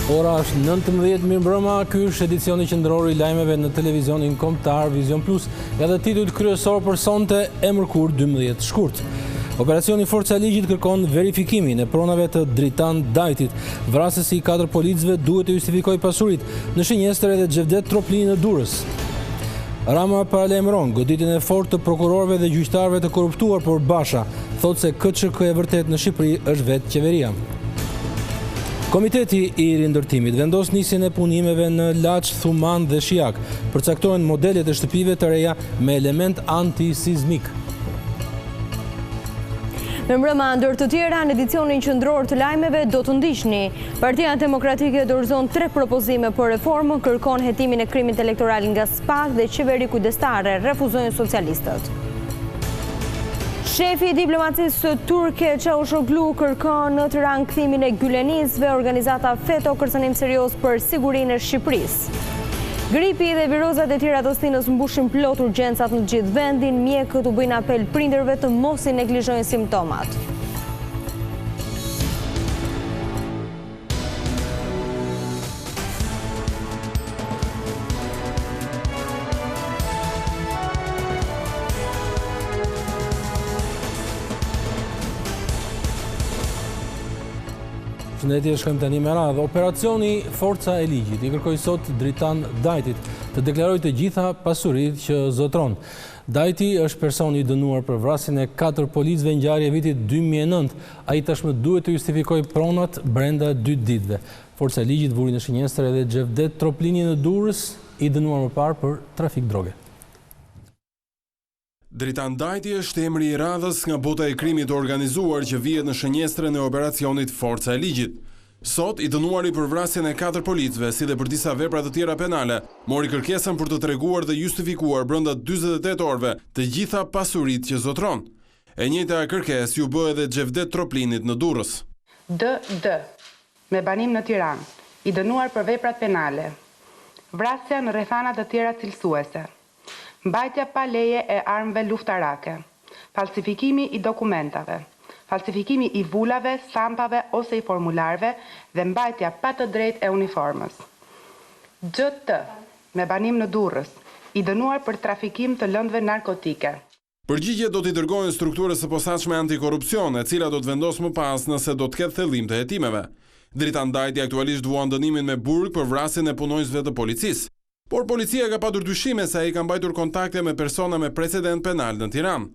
Ora është 19 mirëmbrëma, ky është edicioni qendror i lajmeve në televizionin kombëtar Vizion Plus, edhe titujt kryesor për sonte e mërkur 12 shkurt. Operacioni Forca e Ligjit kërkon verifikimin e pronave të Dritan Dajtit. Vrasësi i 4 policëve duhet të justifikojë pasuritë në Shënjestër edhe Xhevdet Troplini në Durrës. Rama paralajmëron goditjen e fortë të prokurorëve dhe gjyqtarëve të korruptuar, por Basha thotë se KÇK e vërtet në Shqipëri është vetë qeveria. Komiteti i rindërtimit vendos nisjen e punimeve në Lajme, Thuman dhe Shijak. Përcaktohen modelet e shtëpive të reja me element antisizmik. Me mbrëma ndër të tjera, në edicionin qendror të lajmeve do të ndiqni. Partia Demokratike dorëzon 3 propozime për reformën, kërkon hetimin e krimit elektoral nga SPAK dhe qeveri kujdestare, refuzojnë socialistët. Shefi i diplomacisë turke Çavuşoglu kërkon në Tiranë kthimin e Gülenizve, organizata FETÖ kërcënim serioz për sigurinë e Shqipërisë. Gripi dhe virozat e tjera të stinës mbushin plot urgjencat në gjithë vendin, mjekët u bëjnë apel prindërve të mos i neglizhojnë simptomat. Shëndetje, shkojmë tani me radhë. Operacioni Forca e Ligjit i kërkoi sot Dritan Dajtit të deklarojë të gjitha pasuritë që zotron. Dajti është personi i dënuar për vrasjen e 4 policëve ngjarje vitit 2009. Ai tashmë duhet të justifikojë pronat brenda 2 ditëve. Forca e Ligjit vuri në Shënjestër edhe Xhevdet Troplini në Durrës, i dënuar më parë për trafik droge. Dritan Dajti është emri i radhës nga bota e krimit organizuar që vihet në Shënjestrën e operacionit Forca e Ligjit. Sot, i dënuari për vrasjen e 4 policëve, si dhe për disa vepra të tjera penale, mori kërkesën për të treguar dhe justifikuar brenda 48 orëve të gjitha pasuritë që zotron. E njëjta kërkesë ju bë edhe Xhevdet Troplinit në Durrës. D. Me banim në Tiranë, i dënuar për veprat penale. Vrasja në rrethana të tjera cilësuese. Mbajtja pa leje e armëve luftarake, falsifikimi i dokumentave, falsifikimi i vulave, stampave ose i formularve dhe mbajtja pa të drejtë e uniformës. GT, me banim në Durrës, i dënuar për trafikim të lëndëve narkotike. Përgjigje do t'i dërgojnë strukturës së posaçme antikorrupsione, e cila do të vendosë më pas nëse do të ketë thellim të hetimeve. Dritan Dajti aktualisht vuan dënimin me burg për vrasjen e punonjësve të policisë. Por policia ka patur dyshime se ai ka mbajtur kontakte me persona me precedent penal në Tiranë.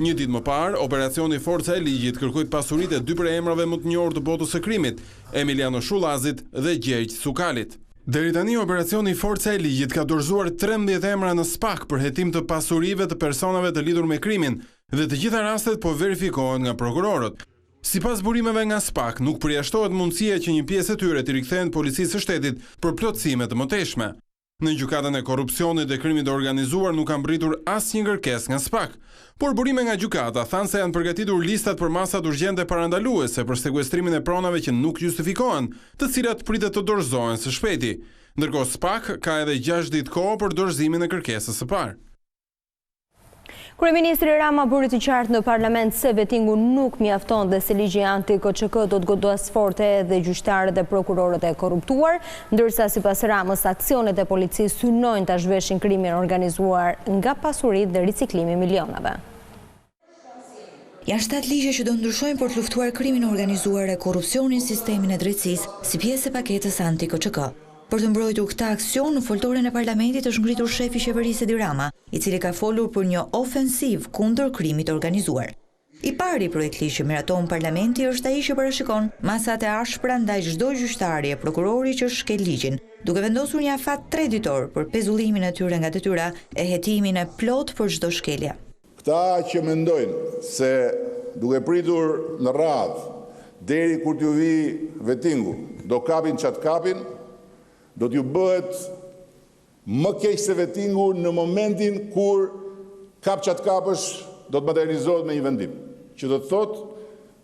Një ditë më parë, operacioni Forca e Ligjit kërkoi pasuritë e 2 emrave më të njohur të botës së krimit, Emiliano Shullazit dhe Gjergj Sukalit. Deri tani operacioni Forca e Ligjit ka dorëzuar 13 emra në SPAK për hetim të pasurive të personave të lidhur me krimin, dhe të gjitha rastet po verifikohen nga prokurorët. Sipas burimeve nga SPAK, nuk përjashtohet mundësia që një pjesë e tyre të rikthehen policisë së shtetit për plotësime të mëtejshme. Në gjykatën e korrupsionit dhe krimit të organizuar nuk kanë mbritur asnjë kërkesë nga SPAK, por burime nga gjykata thanë se janë përgatitur listat për masat urgjente parandaluese për sekuestrimin e pronave që nuk justifikohen, të cilat pritet të dorëzohen së shpejti. Ndërkohë SPAK ka edhe 6 ditë kohë për dorëzimin e kërkesës së parë. Kryeministri Rama bëri të qartë në parlament se vetingu nuk mjafton dhe se ligji anti-KÇK do të godas forte edhe gjyqtarët dhe prokurorët e korruptuar, ndërsa sipas Ramës aksionet e policisë synojnë ta zhveshin krimin organizuar nga pasuritë dhe riciklimi i milionave. Janë 7 ligje që do ndryshojnë për të luftuar krimin organizuar e korrupsionin sistemin e drejtësisë si pjesë e paketës anti-KÇK. Për të mbrojtur këtë aksion, në foltoren e parlamentit është ngritur shefi qeverisë Edi Rama, i cili ka folur për një ofensiv kundër krimit organizuar. I pari projekt ligj që miraton parlamenti është ai që parashikon masat e ashpra ndaj çdo gjyqtari e prokurori që shkel ligjin, duke vendosur një afat 3 ditor për pezullimin e tyre nga detyra e hetimin e plot për çdo shkelje. Këta që mendojnë se duke pritur në radhë deri kur t'ju vi vetingu, do kapin çat kapin, do t'ju bëhet më keq se vetingu në momentin kur kap çat kapësh do të materializohet me një vendim, që do të thotë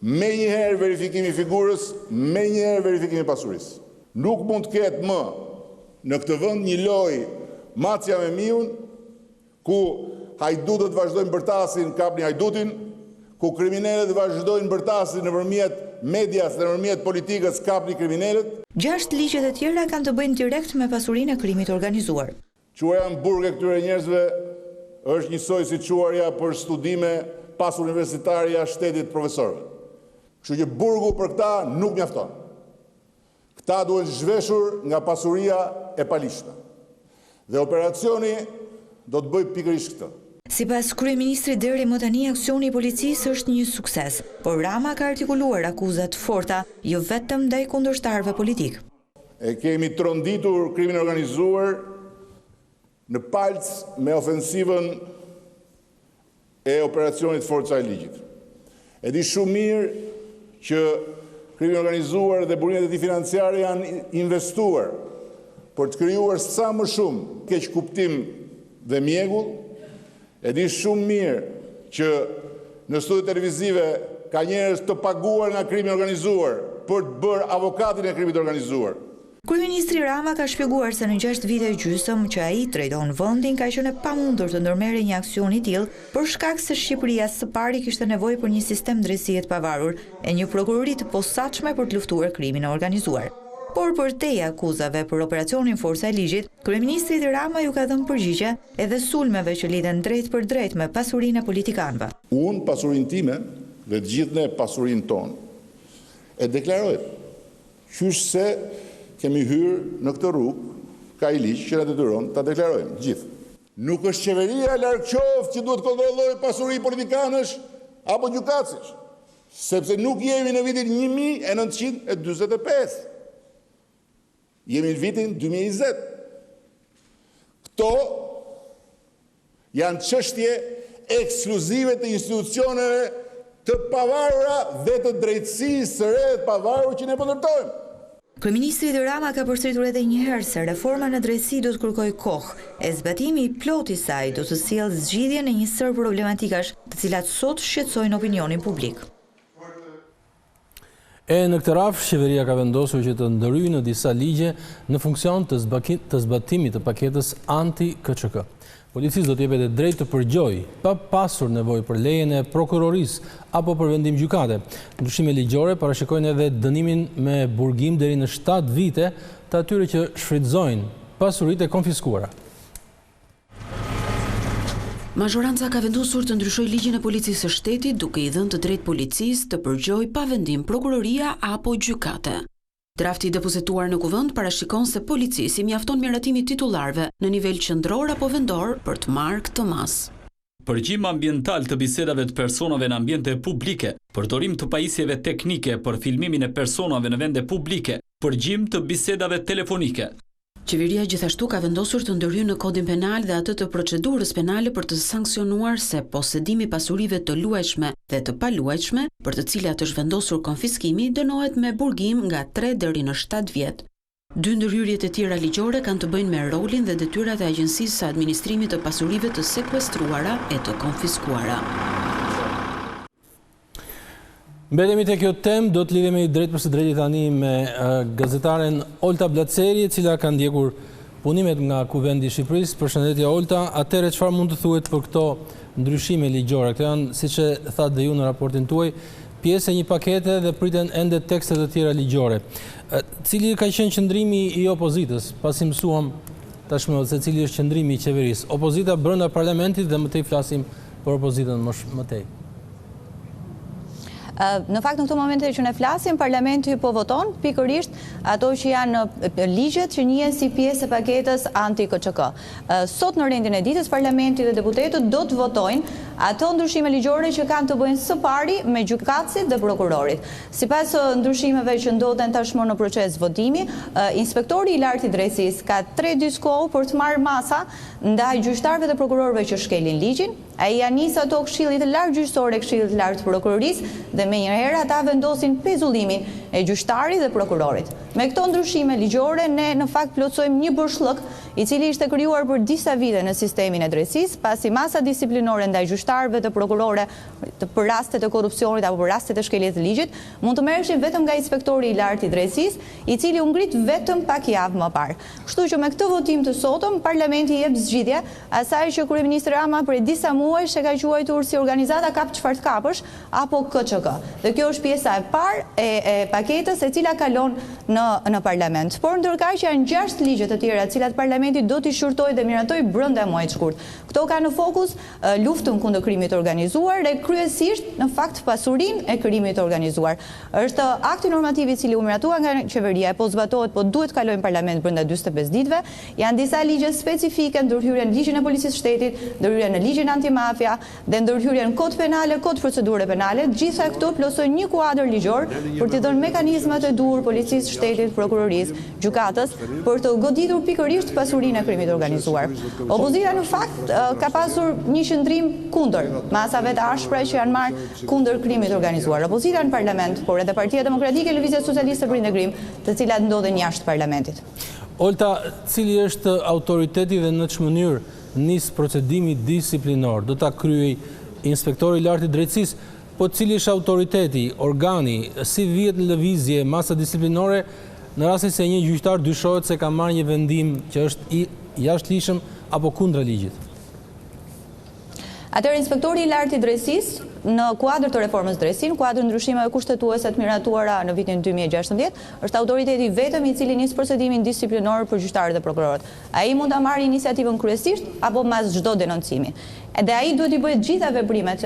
me njëherë verifikimi figurës, me njëherë verifikimi pasurisë. Nuk mund të ketë më në këtë vend një lojë macja me miun, ku hajdutët vazhdojnë bërtasin, kapni hajdutin, ku kriminalet vazhdojnë bërtasin nëpërmjet medias dhe nëpërmjet politikës kapni kriminalet. 6 ligjet e tjera kanë të bëjnë direkt me pasurinë e krimit organizuar. Quaja në burg e këtyre njerëzve është njësoj si quarja për studime pas universitarja shtetit profesorëve. Kështu që burgu për këta nuk mjafton. Këta duhen zhveshur nga pasuria e palishme. Dhe operacioni do të bëj pikërisht këtë. Sipas kryeministrit deri më tani aksioni i policisë është një sukses, por Rama ka artikuluar akuzat forta, jo vetëm ndaj kundërshtarëve politik. E kemi tronditur krimin organizuar në palc me ofensivën e operacionit Forca e Ligjit. E di shumë mirë që krimi organizuar dhe burimet e tij financiare janë investuar për të krijuar sa më shumë keq kuptim dhe mjegull. E di shumë mirë që në studiet televizive ka njerëz të paguar nga krimi organizuar për të bërë avokatin e krimit organizuar. Kryeministri Rama ka shpjeguar se në 6 vite e gjysmë që ai drejton vendin ka qenë e pamundur të ndërmerrë një aksion i tillë për shkak se Shqipëria së pari kishte nevojë për një sistem drejtësie të pavarur e një prokurori të posaçme për të luftuar krimin e organizuar. Por për te akuzave për operacionin Forca e Ligjit, kryeministri Rama ju ka dhënë përgjigje edhe sulmeve që lidhen drejt për drejt me pasurinë e politikanëve. Unë pasurinë time dhe të gjithë ne pasurinë tonë e deklaroj. Qysh se kemi hyrë në këtë rrugë, ka i ligj që na detyron ta deklarojmë gjithë. Nuk është qeveria larg qoftë që duhet kontrollojë pasuri politikanësh apo gjykatësh, sepse nuk jemi në vitin 1945. Jemi në vitin 2020. Këto janë çështje ekskluzive të institucioneve të pavarura dhe të drejtësisë së re të pavarur që ne po ndërtojmë. Kryeministri Rama ka përsëritur edhe një herë se reforma në drejtësi do të kërkojë kohë, e zbatimi i plotë i saj do të sjellë zgjidhjen e një sër problematikash, të cilat sot shqetësojnë opinionin publik. E në këtë rafsh, qeveria ka vendosur që të ndërhyjë në disa ligje në funksion të zbatimit të paketës anti-KÇK. Policisë do të jepet drejt të përgjojë, pa pasur nevojë për lejen e prokurorisë apo për vendim gjykate. Ndryshime ligjore parashikojnë edhe dënimin me burgim deri në 7 vite të atyre që shfrytëzojnë pasuritë e konfiskuara. Mazhoranca ka vendosur të ndryshojë ligjin e policisë së shtetit duke i dhënë të drejtë policisë të përgjojë pa vendim prokuroria apo gjykate. Drafti i depozituar në kuvend parashikon se policisi mjafton miratimin titullarëve në nivel qendror apo vendor për të marrë këtë masë. Përgjim ambiental të bisedave të personave në ambiente publike, përdorim të pajisjeve teknike për filmimin e personave në vende publike, përgjim të bisedave telefonike. Qeveria gjithashtu ka vendosur të ndërhyjë në kodin penal dhe atë të procedurës penale për të sankcionuar se posedimi pasurive të luajshme dhe të paluajshme, për të cilat është vendosur konfiskimi, dënohet me burgim nga 3 deri në 7 vjet. 2 ndërhyrjet e tjera ligjore kanë të bëjnë me rolin dhe detyrat e Agjencisë së Administrimit të Pasurive të sekuestruara e të konfiskuara. Mbetemi te kjo temë, do të lidhemi drejt për së drejti tani me gazetaren Olta Blaceri, e cila ka ndjekur punimet nga Kuvendi i Shqipërisë. Përshëndetje Olta, atëherë çfarë mund të thuhet për këto ndryshime ligjore? Këto janë, siç e thatë dhe ju në raportin tuaj, pjesë e një pakete dhe priten ende tekste të tjera ligjore. Cili ka qenë qëndrimi i opozitës? Pasi mësuam tashmë se cili është qëndrimi i qeverisë. Opozita brenda parlamentit dhe më tej flasim për opozitën më tej. Në fakt në këto momente që ne flasim, parlamenti po voton pikërisht ato që janë ligjet që njihen si pjesë e paketës anti-KÇK. Sot në rendin e ditës parlamenti dhe deputetët do të votojnë ato ndryshime ligjore që kanë të bëjnë së pari me gjykatësit dhe prokurorit. Sipas ndryshimeve që ndodhen tashmë në proces votimi, inspektori i lartë i drejtësisë ka 3 ditë kohë për të marrë masa ndaj gjyqtarëve dhe prokurorëve që shkelin ligjin. Ai ja nis ato Këshillit të Lartë Gjyqësor e Këshillit të Lartë të Prokurorisë dhe menjëherë ata vendosin pezullimin e gjyqtarit dhe prokurorit. Me këto ndryshime ligjore, ne në fakt plotësojmë një bërshllëk i cili ishte krijuar për disa vite në sistemin e drejtësisë, pasi masa disiplinore ndaj gjyqtarëve të prokurore për rastet e korrupsionit apo për rastet e shkeljes të ligjit mund të merreshin vetëm nga inspektori i lartë i drejtësisë, i cili u ngrit vetëm pak javë më parë. Kështu që me këtë votim të sotëm, Parlamenti jep zgjidhje asaj që kryeministri Rama prej disa muajsh e ka quajtur si organizata kap çfarë kapësh apo KÇK. Dhe kjo është pjesa e parë e paketës e cila kalon në parlament. Por ndërkaq janë 6 ligje të tjera të cilat parlamenti do t'i shqyrtojë dhe miratoj brenda muajit shkurt. Këto kanë në fokus luftën kundër krimit të organizuar dhe kryesisht në fakt pasurinë e krimit të organizuar. Është akti normativ i cili u miratua nga qeveria e po zbatohet, po duhet kalojnë parlament brenda 45 ditëve. Janë disa ligje specifike, ndërhyrje në ligjin e policisë shtetit, ndërhyrje në ligjin antimafia dhe ndërhyrje në kod penale, kod procedure penale. Gjitha këto plotësojnë një kuadër ligjor për t'i dhënë mekanizmat e duhur policisë shtetit, prokurorisë, gjykatës për të goditur pikërisht pasurinë e krimit të organizuar. Opozita në fakt ka pasur një qëndrim kundër masave të ashpra që janë marrë kundër krimit të organizuar. Opozita në parlament, por edhe Partia Demokratike, Lëvizja Socialiste për Integrim, të cilat ndodhen jashtë parlamentit. Olta, cili është autoriteti dhe në çfarë mënyrë nis procedimi disiplinor? Do ta kryej inspektori i lartë i drejtësisë, po cili është autoriteti, organi, si vihet në lëvizje masa disiplinore në rastin se një gjyqtar dyshohet se ka marrë një vendim që është i jashtëligjshëm apo kundra ligjit? Atëherë inspektori i lartë i drejtësisë në kuadër të reformës drejtësi, në kuadër ndryshimeve kushtetuese të miratuara në vitin 2016, është autoriteti vetëm i cili nis procedimin disiplinor për gjyqtarët dhe prokurorët. Ai mund ta marrë iniciativën kryesisht apo mbas çdo denoncimi. Edhe ai duhet i bëjë gjitha veprimet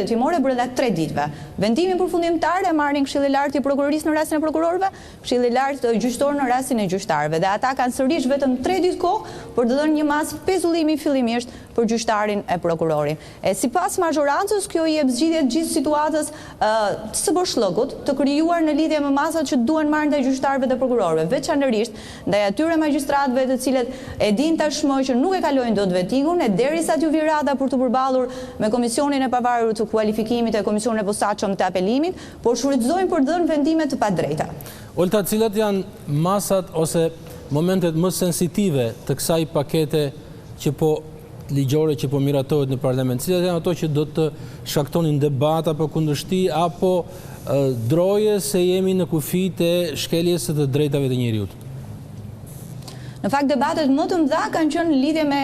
hetimore brenda 3 ditëve. Vendimin përfundimtar e marrin Këshilli i Lartë i Prokurorisë në rastin e prokurorëve, Këshilli i Lartë gjyqëtor në rastin e gjyqtarëve. Dhe ata kanë sërish vetëm 3 ditë kohë për të dhënë një masë pezullimi fillimisht për gjyqtarin e prokurorin. Sipas mazhorancës, kjo i jep zgjidhje gjithë situatës së bërshllëkut të krijuar në lidhje me masat që duhen marrë ndaj gjyqtarëve dhe prokurorëve, veçanërisht ndaj atyre magjistratëve të cilët e dinë tashmë që nuk e kalojnë dot vettingun e derisa t'ju vi rada për të përballur me Komisionin e Pavarur të Kualifikimit e Komisionin e Posaçëm të Apelimit, por shfrytëzojnë për dhënë vendime të padrejta. Olta, cilat janë masat ose momentet më sensitive të kësaj pakete që po ligjore që po miratohet në parlament? Cilat janë ato që do të shkaktonin debata për kundërshti apo droje se jemi në kufijtë e shkeljes së të drejtave të njeriut? Në fakt, debatet më të mëdha kanë qenë në lidhje me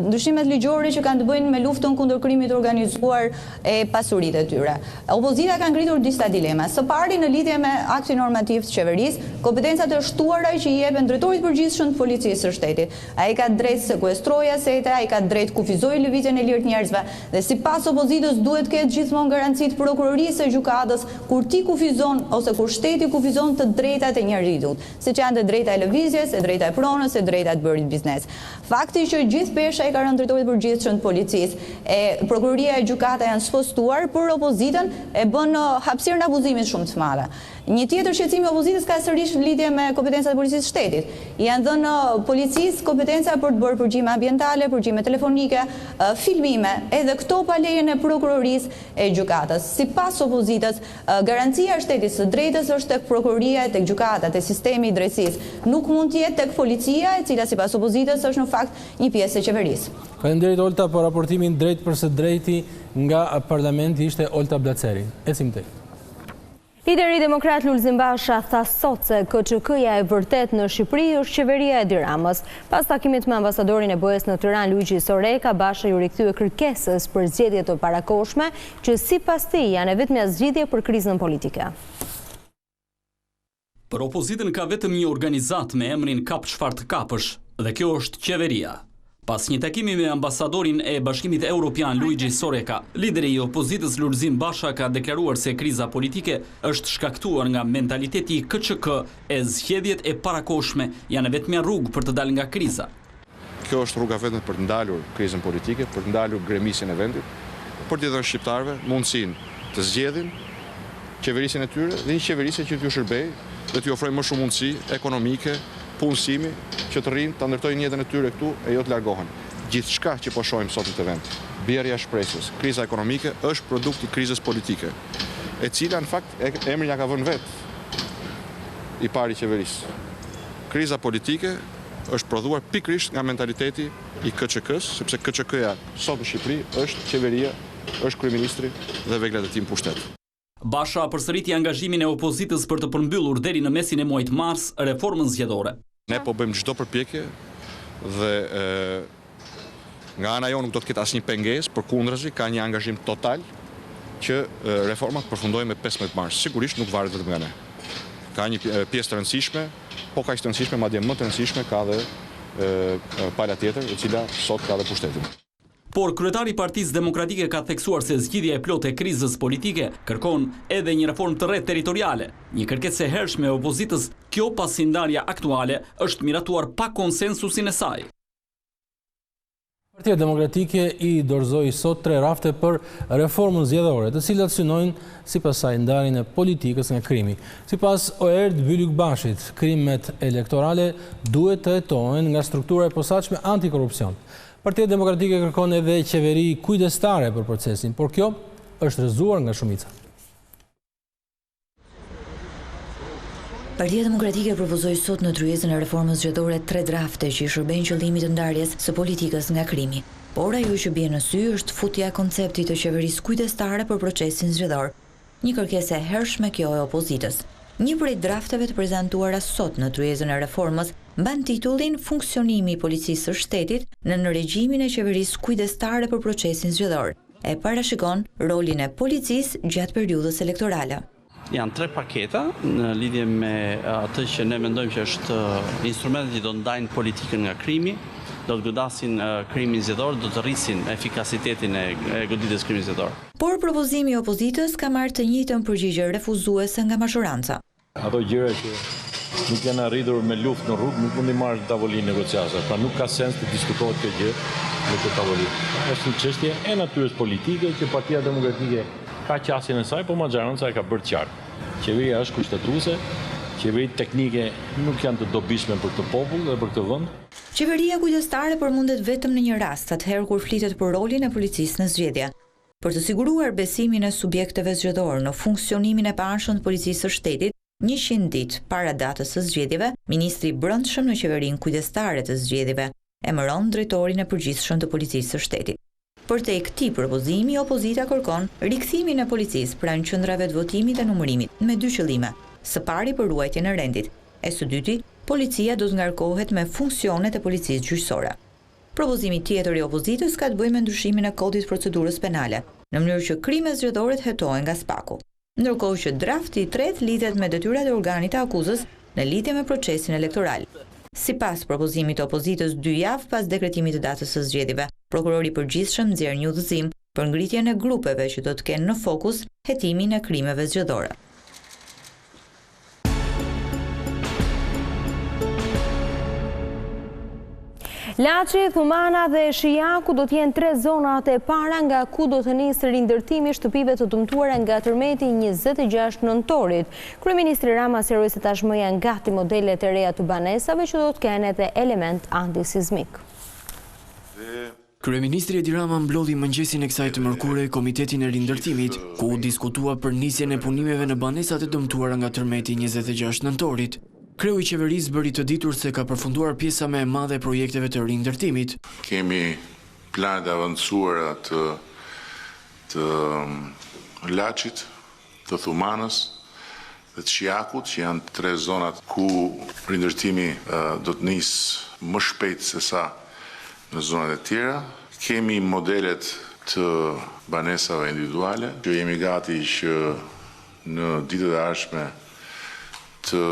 ndryshimet ligjore që kanë të bëjnë me luftën kundër krimit të organizuar e pasuritë e tyre. Opozita ka ngritur disa dilema. Së pari në lidhje me aktin normativ të qeverisë, kompetencat e shtuara që i jepen drejtorit përgjithshëm të policisë së shtetit. Ai ka drejt sekuestrojë asete, ai ka drejt kufizojë lëvizjen e lirë të njerëzve dhe sipas opozitës duhet të ketë gjithmonë garanci të prokurorisë së gjykatës kur ti kufizon ose kur shteti kufizon të drejtat e njeriut, siç janë të drejta e lëvizjes, e drejta e pronës, e drejta të bërit biznes. Fakti që gjithë pesha i ka rënë drejtorit përgjithshëm të policisë e prokuroria e gjykata janë spostuar për opozitën e bën hapësirën e abuzimit shumë të madhe. Një tjetër shqetësim i opozitës ka sërish në lidhje me kompetencat e policisë së shtetit. Janë dhënë policisë kompetenca për të bërë përgjime ambientale, përgjime telefonike, filmime, edhe këto pa lejen e prokurorisë e gjykatës. Sipas opozitës, garancia e shtetit së drejtës është tek prokuroria e tek gjykata, tek sistemi i drejtësisë. Nuk mund të jetë tek policia, e cila sipas opozitës është në fakt një pjesë e qeverisë. Faleminderit Olta për raportimin drejt për së drejti nga parlamenti, ishte Olta Blaceri. Ecim tek. Lideri demokrat Lulzim Basha tha sot se KÇK-ja e vërtet në Shqipëri është qeveria e Edi Ramës. Pas takimit me ambasadorin e BE-s në Tiranë Luigi Soreka, Basha ju rikthye kërkesës për zgjedhje të parakohshme që sipas tij janë vetëm zgjidhje për krizën politike. Për opozitën ka vetëm një organizat me emrin Kap çfarë të kapësh dhe kjo është qeveria. Pas një takimi me ambasadorin e Bashkimit Evropian Luigi Soreka, lideri i opozitës Lulzim Basha ka deklaruar se kriza politike është shkaktuar nga mentaliteti i KÇK e zgjedhjet e parakohshme janë vetëm rrugë për të dalë nga kriza. Kjo është rruga vetëm për të ndalur krizën politike, për të ndalur gremisjen e vendit, për të dhënë shqiptarëve mundësinë të zgjedhin qeverisin e tyre dhe një qeverisje që t'ju shërbej dhe t'ju ofrojë më shumë mundësi ekonomike, punësimi, që të rrinë, të ndërtojnë jetën e tyre këtu e jo të largohen. Gjithçka që po shohim sot në të vend, bjerrja e shpresës, kriza ekonomike është produkt i krizës politike, e cila në fakt emrin ja ka vënë vetë. i parë i qeverisë. Kriza politike është prodhuar pikërisht nga mentaliteti i KÇK-s, sepse KÇK-ja sot në Shqipëri është qeveria, është kryeministri dhe veglat e tij në pushtet. Basha përsëriti angazhimin e opozitës për të përmbyllur deri në mesin e muajit mars reformën zgjedhore. Ne po bëjmë çdo përpjekje dhe nga ana jonë nuk do të ketë asnjë pengesë, përkundrazi ka një angazhim total që reforma të përfundojë me 15 mars. Sigurisht nuk varet vetëm nga ne. Ka një pjesë të rëndësishme, po kaq të rëndësishme, madje më të rëndësishme ka dhe pala tjetër, e cila sot ka dhe pushtetin. Por kryetari i Partisë Demokratike ka theksuar se zgjidhja e plotë e krizës politike kërkon edhe një reformë të rrethë territoriale, një kërkesë e hershme e opozitës, kjo pasi ndarja aktuale është miratuar pa konsensusin e saj. Partia Demokratike i dorëzoi sot 3 rafte për reformën zgjedhore, të cilat synojnë sipas saj ndarjen e politikës nga krimi. Sipas Oerd Bylykbashit, krimet elektorale duhet të hetohen nga struktura e posaçme antikorrupsion. Partia Demokratike kërkon edhe qeveri kujdestare për procesin, por kjo është rrëzuar nga shumica. Partia Demokratike propozoi sot në tryezën e reformës zgjedhore 3 drafte që i shërbejnë qëllimit të ndarjes së politikës nga krimi. Por ajo që bie në sy është futja e konceptit të qeverisë kujdestare për procesin zgjedhor, një kërkesë e hershme kjo e opozitës. Një prej drafteve të prezantuara sot në tryezën e reformës mban titullin Funksionimi i policisë së shtetit në regjimin e qeverisë kujdestare për procesin zgjedhor. E parashikon rolin e policisë gjatë periudhës elektorale. Janë 3 paketa në lidhje me atë që ne mendojmë që është instrumentet që do të ndajnë politikën nga krimi, do të godasin krimin zgjedhor, do të rrisin efikasitetin e goditjes krimit zgjedhor. Por propozimi i opozitës ka marrë të njëjtën përgjigje refuzuese nga majoranca. Ato gjëra që nuk janë arritur me luftë në rrugë nuk mundi marrë në tavolinë negociatëse, pra nuk ka sens të diskutohet kjo gjë në këtë tavolinë. Është një çështje e natyrës politike që Partia Demokratike ka qasjen e saj, po majoranca e ka bërë qartë. Qeveria është kushtetuese, qeveritë teknike nuk janë të dobishme për këtë popull dhe për këtë vend. Qeveria kujdestare përmundet vetëm në një rast, atëherë kur flitet për rolin e policisë në zgjedhje. Për të siguruar besimin e subjekteve zgjedhor në funksionimin e paanshëm të policisë së shtetit, 100 ditë para datës së zgjedhjeve, ministri i brendshëm në qeverinë kujdestare të zgjedhjeve emëron drejtorin e përgjithshëm të policisë së shtetit. Për te këtij propozimi, opozita kërkon rikthimin e policisë pranë qendrave të votimit e numërimit me 2 qëllime. Së pari për ruajtjen e rendit, e së dyti, policia do të ngarkohet me funksionet e policisë gjyqësore. Propozimi tjetër i opozitës ka të bëjë me ndryshimin e kodit procedurës penale, në mënyrë që krimet zgjedhore të hetohen nga spaku. Ndërkohë që drafti i tretë lidhet me detyrat e organit të akuzës në lidhje me procesin elektoral. Sipas propozimit të opozitës 2 javë pas dekretimit të datës së zgjedhjeve, prokurori i përgjithshëm nxjerr një udhëzim për ngritjen e grupeve që do të kenë në fokus hetimin e krimeve zgjedhore. Lajme, Thumana dhe Shijaku do t'jenë 3 zonat e para nga ku do të nisë rindërtimi shtëpive të dëmtuara nga tërmeti 26 nëntorit. Kryeministri Rama sqaroi se tashmë janë gati modelet e reja të banesave që do të kenë edhe element antisizmik. Kryeministri Edi Rama mblodhi mëngjesin e kësaj të mërkure Komitetin e Rindërtimit, ku u diskutua për nisjen e punimeve në banesat e dëmtuara nga tërmeti 26 nëntorit. Kreu i qeverisë bëri të ditur se ka përfunduar pjesa më e madhe e projekteve të rindërtimit. Kemi planet e avancuara të Laçit, të Thumanës dhe të Shijakut, që janë 3 zonat ku rindërtimi do të nisë më shpejt se sa në zonat e tjera. Kemi modelet të banesave individuale, që jemi gati që në ditët e ardhshme të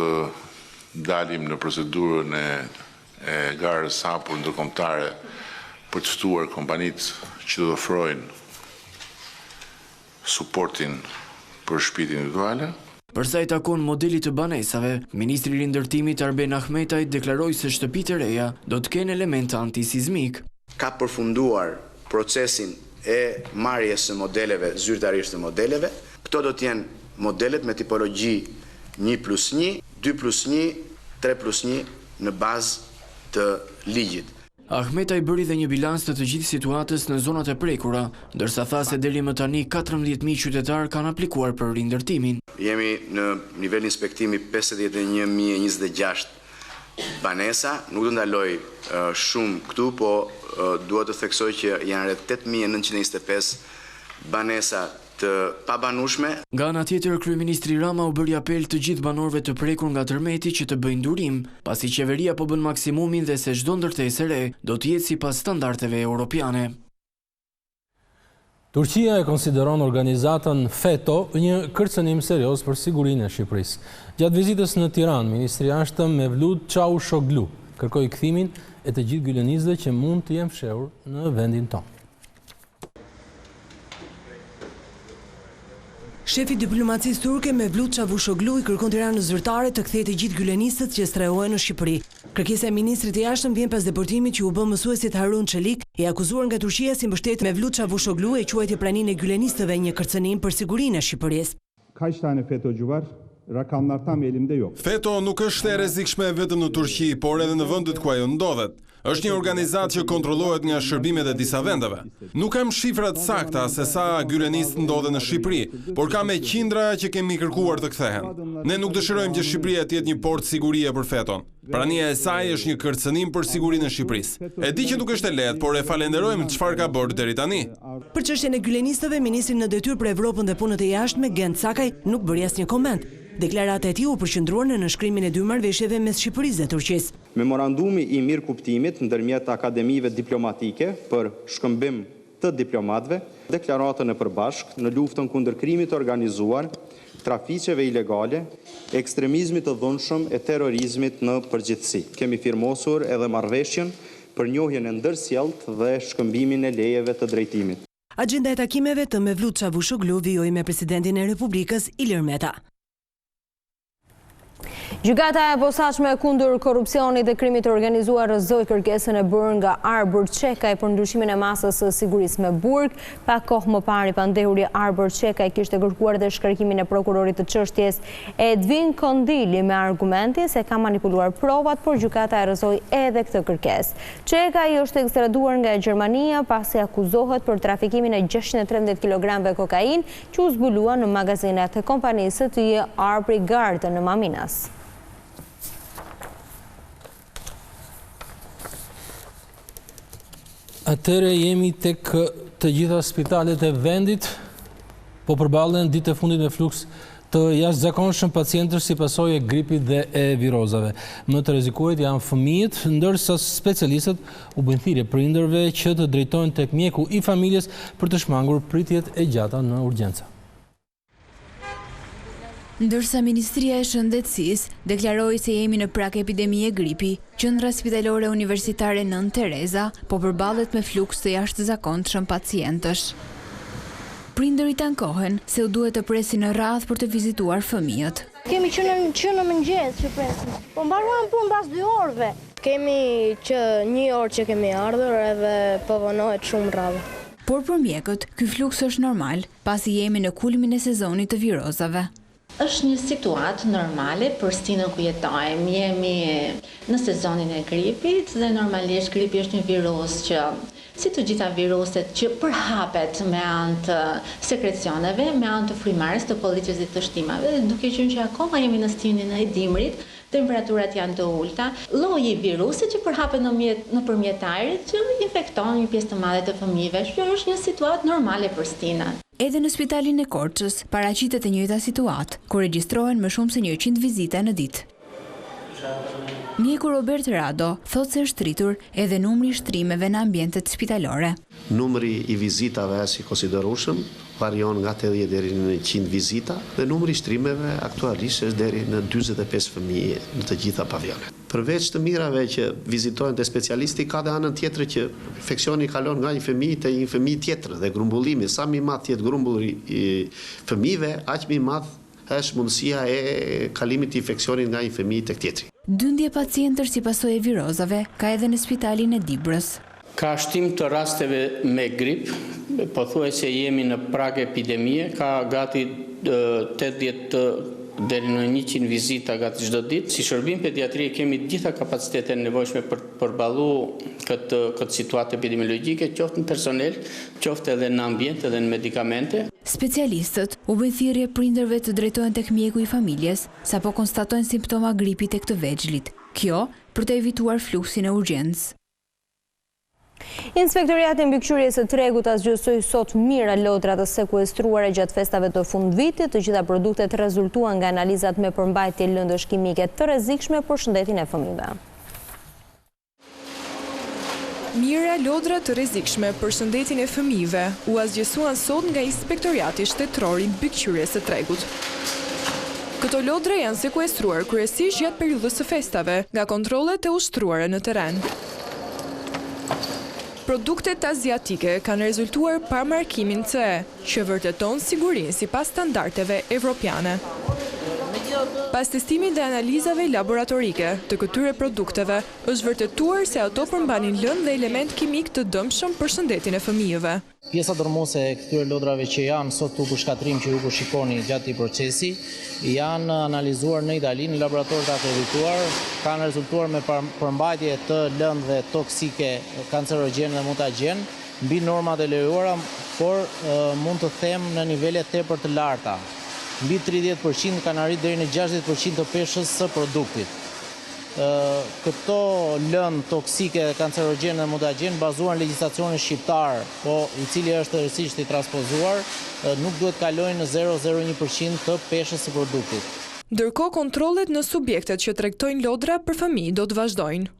dalim në procedurën e garës hapur ndërkombëtare për të ftuar kompanitë që do të ofrojnë suportin për shtëpitë individuale. Për sa i takon modelit të banesave, ministri i rindërtimit Arben Ahmetaj deklaroi se shtëpitë e reja do të kenë element antisizmik. Ka përfunduar procesin e marrjes së modeleve, zyrtarisht të modeleve. Këto do të jenë modelet me tipologji 1+1, 2+1, 3+1 në bazë të ligjit. Ahmetaj bëri dhe një bilans të gjithë situatës në zonat e prekura, ndërsa tha se deri më tani 14.000 qytetarë kanë aplikuar për rindërtimin. Jemi në nivel inspektimi 51.026 banesa, nuk do ndaloj shumë këtu, po duhet të theksoj që janë rreth 8.925 banesa të pabanueshme. Nga ana tjetër, kryeministri Rama u bëri apel të gjithë banorëve të prekur nga tërmeti që të bëjnë durim, pasi qeveria po bën maksimumin dhe se çdo ndërtesë e re do të jetë sipas standardeve europiane. Turqia e konsideron organizatën FETO një kërcënim serioz për sigurinë e Shqipërisë. Gjatë vizitës në Tiranë, ministri i Jashtëm Mevlut Çavuşoglu kërkoi kthimin e të gjithë gylenizëve që mund të jenë fshehur në vendin tonë. Shefi diplomacisë turke Mevlut Çavuşoglu i kërkon Tiranës zyrtare të kthejë të gjithë gylenistët që strehohen në Shqipëri. Kërkesa e ministrit të jashtëm vjen pas deportimit që u bë mësuesit Harun Çelik, i akuzuar nga Turqia si mbështet Mevlut Çavuşoglu e quajti praninë e gylenistëve një kërcënim për sigurinë e Shqipërisë. Kaç tane FETÖ'cü var? Rakamlar tam elimde yok. FETO nuk është e rrezikshme vetëm në Turqi, por edhe në vendet ku ajo ndodhet. Është një organizatë që kontrollohet nga shërbimet e disa vendeve. Nuk kam shifrat sakta se sa gylenistë ndodhen në Shqipëri, por ka me qindra që kemi kërkuar të kthehen. Ne nuk dëshirojmë që Shqipëria të jetë një port sigurie për FETO-n. Prania e saj është një kërcënim për sigurinë e Shqipërisë. E di që nuk është e lehtë, por e falenderojmë çfarë ka bërë deri tani. Për çështjen e gylenistëve, ministri në detyrë për Evropën dhe punët e jashtme Gent Sakaj nuk bëri asnjë koment. Deklarata e tij u përqendruar në nënshkrimin e dy marrëveshjeve mes Shqipërisë dhe Turqisë. Memorandumi i mirëkuptimit ndërmjet akademive diplomatike për shkëmbim të diplomatëve, deklaratën e përbashkët në luftën kundër krimit të organizuar, trafiqeve ilegale, ekstremizmit të dhunshëm e terrorizmit në përgjithësi. Kemi firmosur edhe marrëveshjen për njohjen e ndërsjellët dhe shkëmbimin e lejeve të drejtimit. Agjenda e takimeve të Mevlut Çavuşoglu vijoi me presidentin e Republikës Ilir Meta. Gjykata e posaçme kundër korrupsionit dhe krimit të organizuar rrëzoi kërkesën e bërë nga Arbër Çekaj për ndryshimin e masës së sigurisë me burg. Pak kohë më parë i pandehuri Arbër Çekaj kishte kërkuar dhe shkarkimin e prokurorit të çështjes Edvin Kondili me argumentin se ka manipuluar provat, por gjykata e rrëzoi edhe këtë kërkesë. Çekaj është ekstraduar nga Gjermania pasi akuzohet për trafikimin e 613 kg kokainë që u zbulua në magazinat e kompanisë së tij Arbri Garden në Maminas. Atëre jemi tek të gjitha spitalet e vendit, po përballen ditë e fundit me fluks të jashtëzakonshëm pacientësh si pasojë e gripit dhe e virozave. Më të rrezikuar janë fëmijët, ndërsa specialistët u bëjnë thirrje prindërve që të drejtohen tek mjeku i familjes për të shmangur pritjet e gjata në urgjenca. Ndërsa Ministria e Shëndetësisë deklaroi se jemi në prag epidemie gripi, qendra spitalore universitare Nën Tereza po përballet me fluks të jashtëzakonshëm pacientësh. Prindërit ankohen se u duhet të presin në radhë për të vizituar fëmijët. Kemi që në mëngjes që presin, po mbaruan punë pas 2 orëve. Kemi që 1 orë që kemi ardhur edhe po vonohet shumë radhë. Por për mjekët, ky fluks është normal, pasi jemi në kulmin e sezonit të virozave. Është një situatë normale për stinën ku jetojmë. Jemi në sezonin e gripit dhe normalisht gripi është një virus që, si të gjitha viruset, që përhapet me anë të sekrecioneve, me anë të frymarrjes të kolliqësit të shtimave, duke qenë që akoma jemi në stinin e dimrit, temperaturat janë të ulta, lloji i virusit që përhapet nëpërmjet ajrit që infekton një pjesë të madhe të fëmijëve. Kjo është një situatë normale për stinën. Edhe në spitalin e Korçës paraqitet e njëjta situatë, ku regjistrohen më shumë se 100 vizita në ditë. Mjeku Robert Rado thotë se është rritur edhe numri i shtrimeve në ambientet spitalore. Numri i vizitave është i konsiderueshëm, varion nga 80 deri në 100 vizita dhe numri i shtrimeve aktualisht është deri në 45 fëmijë në të gjitha pavionet. Përveç të mirave që vizitojnë te specialisti, ka dhe anën tjetër që infeksioni kalon nga një fëmijë te një fëmijë tjetër dhe grumbullimi, sa më i madh jetë grumbulli i fëmijëve, aq më i madh është mundësia e kalimit të infeksionit nga një fëmijë tek tjetri. Dyndje pacientësh si pasojë e virozave ka edhe në spitalin e Dibrës. Ka shtim të rasteve me grip, pothuajse jemi në prag epidemie, ka gati 80 deri në 100 vizita gati çdo ditë. Si shërbim pediatrie kemi të gjitha kapacitetet nevojshme për të përballuar këtë situatë epidemiologjike, qoftë në personel, qoftë edhe në ambient edhe në medikamente. Specialistët u bëjnë thirrje prindërve të drejtohen tek mjeku i familjes sapo konstatojnë simptoma gripi tek të vegjëlit. Kjo për të evituar fluksin e urgjencë. Inspektoriati mbikëqyrjes së tregut zgjosoi sot mijëra lodra të sekuestruara gjatë festave të fundvitit. Të gjitha produktet rezultuan nga analizat me përmbajtje lëndësh kimike të rrezikshme për shëndetin e fëmijëve. Mijëra lodra të rrezikshme për shëndetin e fëmijëve u zgjesuan sot nga Inspektoriati Shtetëror i Mbikëqyrjes së tregut. Këto lodra janë sekuestruar kryesisht gjatë periudhës së festave nga kontrollet e ushtruara në terren. Produktet aziatike kanë rezultuar pa markimin CE, që vërteton sigurinë sipas standardeve evropiane. Pas testimit dhe analizave laboratorike të këtyre produkteve, është vërtetuar se ato përmbanin lëndë dhe element kimik të dëmshëm për shëndetin e fëmijëve. Pjesa dërmuese e këtyre lodrave që janë sot u shkatrim që ju shikoni gjatë i procesi, janë analizuar në Itali në laboratorit akredituar, kanë rezultuar me përmbajtje të lëndëve toksike, kancerogen dhe mutagen, mbi normat e lejuara, por mund të them në nivele tepër të larta. Mbi 30% kanë arrit deri në 60% të peshës së produktit. Këto lëndë toksike, kancerogen dhe mutagen bazuar në legjislacionin shqiptar, po i cili është rësisht i transpozuar, nuk duhet kalojnë në 0,01% të peshës së produktit. Ndërkohë kontrollet në subjektet që tregtojnë lodra për fëmijë do të vazhdojnë.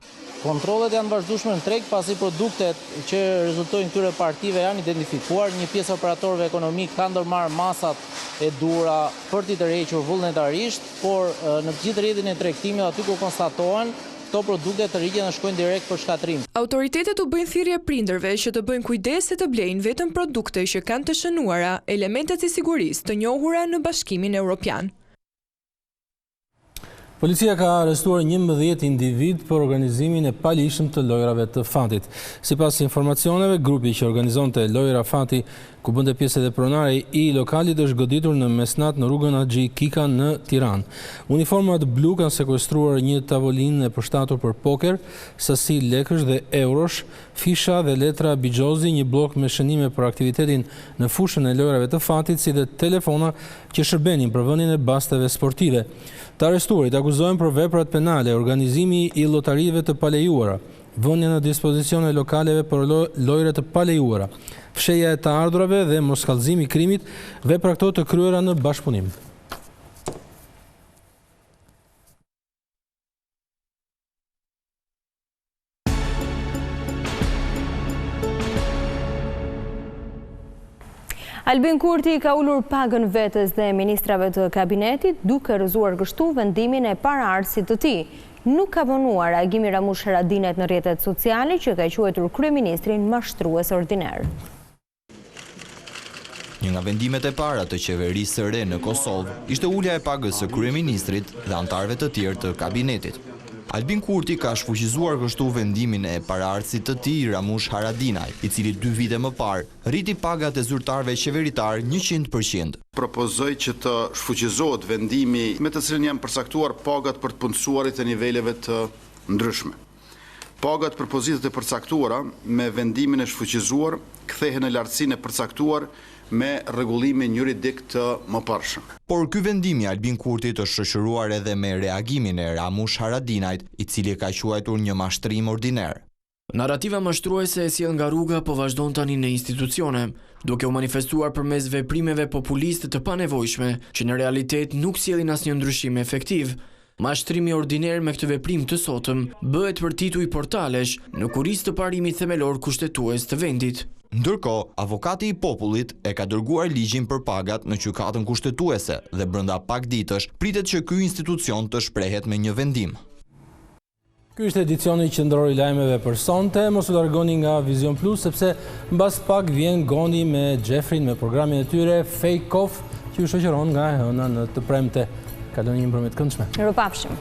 Kontrollet janë vazhdueshme në treg pasi produktet që rezultojnë këtyre partive janë identifikuar. Një pjesë operatorëve ekonomik kanë ndërmarrë masat e duhura për t'i tërhequr vullnetarisht, por në të gjithë rrjetin e tregtimit aty ku konstatohen këto produkte të rriqen dhe shkojnë direkt për shkatrim. Autoritetet u bëjnë thirrje prindërve që të bëjnë kujdes se të blejnë vetëm produkte që kanë të shënuara elementet e sigurisë të njohura në Bashkimin Evropian. Policia ka arrestuar 11 individ për organizimin e palishëm të lojrave të fatit. Sipas informacioneve, grupi që organizonte lojra fati, ku bënte pjesë edhe pronari i lokalit, është goditur në mesnat në rrugën Axhi Kika në Tiranë. Uniformat blu kanë sekuestruar një tavolinë e përshtatur për poker, sasi lekësh dhe eurosh, fisha dhe letra bigjozi, një blok me shënime për aktivitetin në fushën e lojrave të fatit, si dhe telefona që shërbenin për vendin e basteve sportive. Të arrestuarit akuzojnë për veprat penale, organizimi i lotarive të palejuara, vënia në dispozicione lokaleve për lojre të palejuara, fsheja e të ardhurave dhe moskallëzimi i krimit, vepra këto të kryera në bashkëpunim. Albin Kurti ka ulur pagën vetes dhe ministrave të kabinetit duke rrëzuar kështu vendimin e paraardhësit të tij. Nuk ka vonuar reagimi Ramush Haradinajt në rrjetet sociale që ka quajtur kryeministrin mashtrues ordiner. Një nga vendimet e para të qeverisë së re në Kosovë ishte ulja e pagës së kryeministrit dhe anëtarëve të tjerë të kabinetit. Albin Kurti ka shfuqizuar kështu vendimin e paraardhësit të tij Ramush Haradinaj, i cili 2 vite më parë rriti pagat e zyrtarëve qeveritar 100%. Propozoj që të shfuqizohet vendimi me të cilin janë përcaktuar pagat për të punësuarit e niveleve të ndryshme. Pagat për pozitat e përcaktuara me vendimin e shfuqizuar kthehen në lartësinë e përcaktuar me rregullimin juridik të mëparshëm. Por ky vendim i Albin Kurtit është shoqëruar edhe me reagimin e Ramush Haradinajt, i cili ka quajtur një mashtrim ordiner. Narrativa mashtruese e sjell nga rruga po vazhdon tani në institucione, duke u manifestuar përmes veprimeve populiste të panevojshme, që në realitet nuk sjellin asnjë ndryshim efektiv. Mashtrimi ordiner me këtë veprim të sotëm bëhet përtituj portalesh në kurisë të parimit themelor kushtetues të vendit. Ndërkohë, avokati i popullit e ka dërguar ligjin për pagat në gjykatën kushtetuese dhe brenda pak ditësh pritet që ky institucion të shprehet me një vendim. Ky është edicioni qendror i lajmeve për sonte. Mos u largoni nga Vizion Plus sepse mbas pak vjen Goni me Jeffrin me programin e tyre Fake Off, që ju shoqëron nga e hëna në të premte. Kaloni një mbrëmje të këndshme. Mirupafshim.